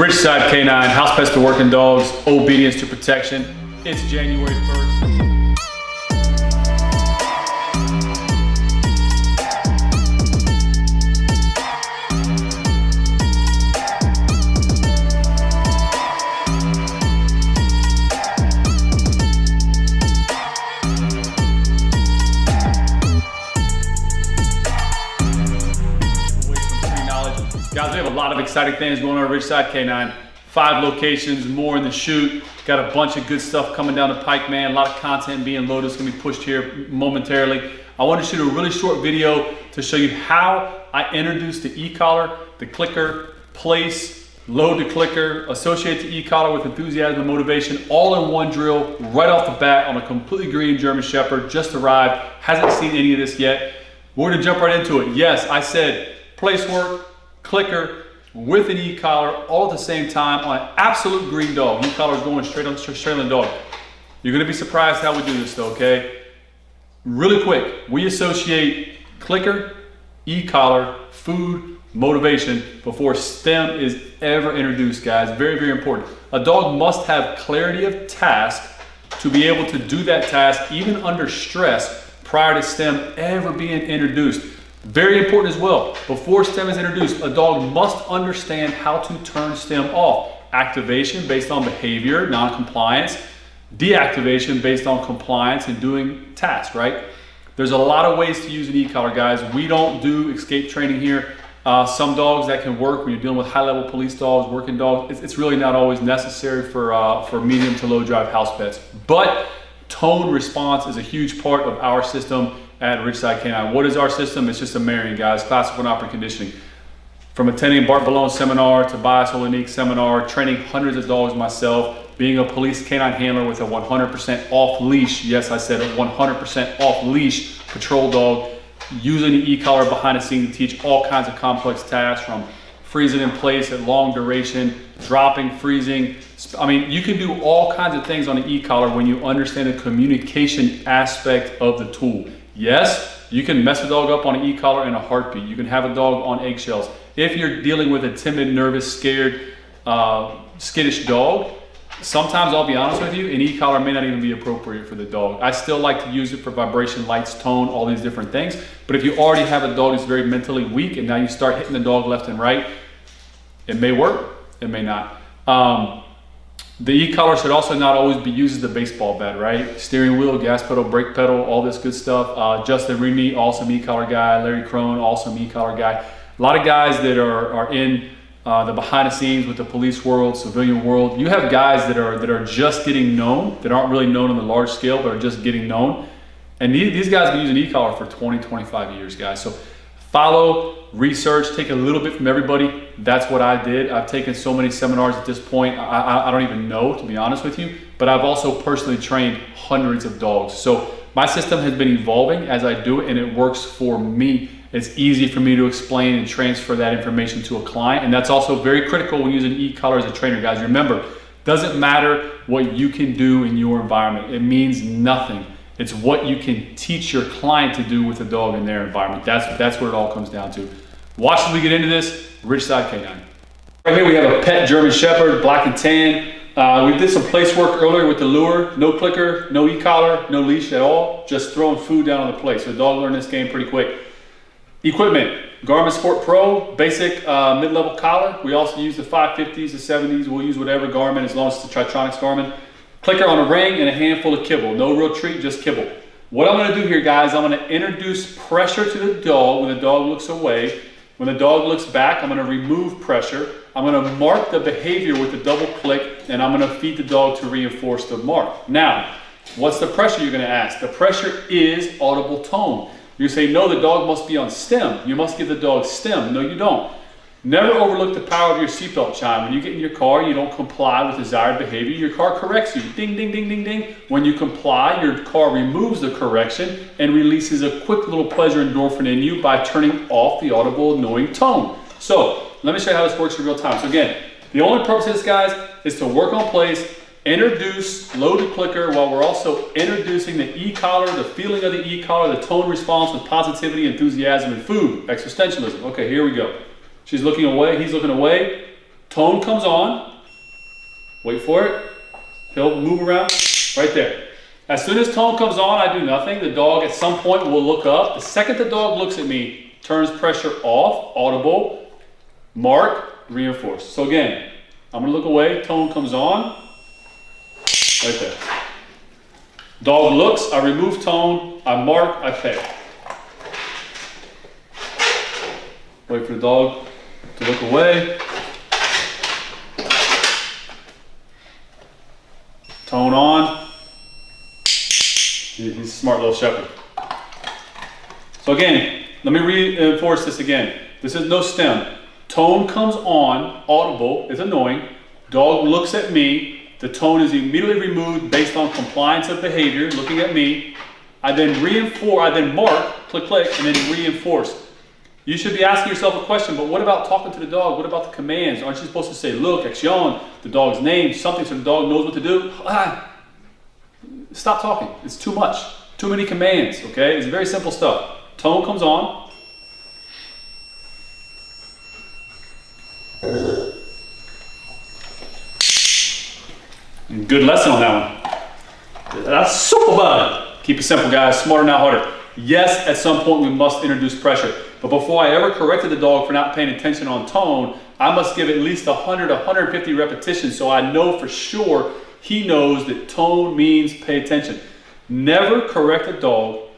Ridgeside Canine, house pets to working dogs, obedience to protection. It's January 1st. Guys, we have a lot of exciting things going on at Ridgeside Canine. 5 locations, more in the chute. Got a bunch of good stuff coming down the pike, man. A lot of content being loaded. It's gonna be pushed here momentarily. I want to shoot a really short video to show you how I introduced the e-collar, the clicker, place, load the clicker, associate the e-collar with enthusiasm and motivation, all in one drill, right off the bat on a completely green German Shepherd, just arrived, hasn't seen any of this yet. We're gonna jump right into it. Yes, I said place work, clicker with an e-collar all at the same time on an absolute green dog. E-collar is going straight on the dog. You're gonna be surprised how we do this though, okay? Really quick, we associate clicker, e-collar, food, motivation before STEM is ever introduced, guys. Very, very important. A dog must have clarity of task to be able to do that task even under stress prior to STEM ever being introduced. Very important as well, before STEM is introduced, a dog must understand how to turn STEM off. Activation based on behavior, non-compliance. Deactivation based on compliance and doing tasks, right? There's a lot of ways to use an e-collar, guys. We don't do escape training here. Some dogs that can work when you're dealing with high-level police dogs, working dogs, it's really not always necessary for medium to low drive house pets. But tone response is a huge part of our system at Ridgeside Canine. What is our system? It's just a marrying, guys. Classical and operant conditioning. From attending Bart Ballone seminar to Bias Holinik seminar, training hundreds of dogs myself, being a police canine handler with a 100% off leash, yes, I said a 100% off leash patrol dog, using the e-collar behind the scenes to teach all kinds of complex tasks, from freezing in place at long duration, dropping, freezing. I mean, you can do all kinds of things on the e-collar when you understand the communication aspect of the tool. Yes, you can mess a dog up on an e-collar in a heartbeat. You can have a dog on eggshells. If you're dealing with a timid, nervous, scared, skittish dog, sometimes I'll be honest with you, an e-collar may not even be appropriate for the dog. I still like to use it for vibration, lights, tone, all these different things. But if you already have a dog that's very mentally weak and now you start hitting the dog left and right, it may work, it may not. The e-collar should also not always be used as the baseball bat, right? Steering wheel, gas pedal, brake pedal, all this good stuff. Justin Remy, awesome e-collar guy. Larry Crone, awesome e-collar guy. A lot of guys that are in the behind the scenes with the police world, civilian world. You have guys that are just getting known, that aren't really known on the large scale, but are just getting known. And these guys have been using e-collar for 20, 25 years, guys. So follow, research, take a little bit from everybody. That's what I did. I've taken so many seminars at this point, I don't even know, to be honest with you, but I've also personally trained hundreds of dogs. So my system has been evolving as I do it, and it works for me. It's easy for me to explain and transfer that information to a client, and that's also very critical when using e-collar as a trainer, guys. Remember, doesn't matter what you can do in your environment. It means nothing. It's what you can teach your client to do with a dog in their environment. That's what it all comes down to. Watch as we get into this. Ridgeside Canine. Right here we have a pet German Shepherd, black and tan. We did some place work earlier with the lure. No clicker, no e-collar, no leash at all. Just throwing food down on the plate. So the dog learned this game pretty quick. Equipment, Garmin Sport Pro, basic mid-level collar. We also use the 550s, the 70s. We'll use whatever Garmin as long as it's the Tritronics Garmin. Clicker on a ring and a handful of kibble. No real treat, just kibble. What I'm gonna do here, guys, I'm gonna introduce pressure to the dog when the dog looks away. When the dog looks back, I'm gonna remove pressure. I'm gonna mark the behavior with the double click, and I'm gonna feed the dog to reinforce the mark. Now, what's the pressure, you're gonna ask? The pressure is audible tone. You say, no, the dog must be on STEM. You must give the dog STEM. No, you don't. Never overlook the power of your seatbelt chime. When you get in your car, you don't comply with desired behavior, your car corrects you. Ding, ding, ding, ding, ding. When you comply, your car removes the correction and releases a quick little pleasure endorphin in you by turning off the audible annoying tone. So let me show you how this works in real time. So again, the only purpose of this, guys, is to work on place, introduce loaded clicker while we're also introducing the e-collar, the feeling of the e-collar, the tone response with positivity, enthusiasm, and food, existentialism. Okay, here we go. She's looking away, he's looking away. Tone comes on. Wait for it. He'll move around right there. As soon as tone comes on, I do nothing. The dog at some point will look up. The second the dog looks at me, turns pressure off, audible, mark, reinforce. So again, I'm gonna look away, tone comes on, right there. Dog looks, I remove tone, I mark, I pay. Wait for the dog to look away. Tone on. He's a smart little shepherd. So again, let me reinforce this again. This is no stem. Tone comes on, audible, it's annoying. Dog looks at me. The tone is immediately removed based on compliance of behavior, looking at me. I then reinforce, I then mark, click, click, and then reinforce. You should be asking yourself a question, but what about talking to the dog? What about the commands? Aren't you supposed to say, look, action, the dog's name, something so the dog knows what to do? Stop talking. It's too much. Too many commands, okay? It's very simple stuff. Tone comes on. Good lesson on that one. That's super bud. Keep it simple, guys. Smarter, not harder. Yes, at some point we must introduce pressure. But before I ever corrected the dog for not paying attention on tone, I must give at least 100, 150 repetitions so I know for sure he knows that tone means pay attention. Never correct a dog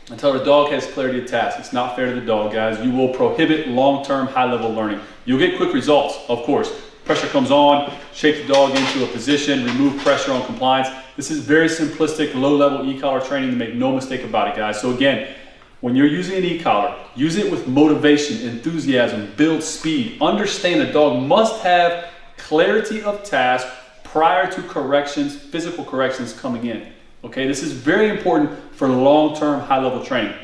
until the dog has clarity of task. It's not fair to the dog, guys. You will prohibit long-term high-level learning. You'll get quick results, of course. Pressure comes on, shape the dog into a position, remove pressure on compliance. This is very simplistic, low-level e-collar training, to make no mistake about it, guys. So again, when you're using an e-collar, use it with motivation, enthusiasm, build speed. Understand the dog must have clarity of task prior to corrections, physical corrections coming in. Okay, this is very important for long-term high-level training.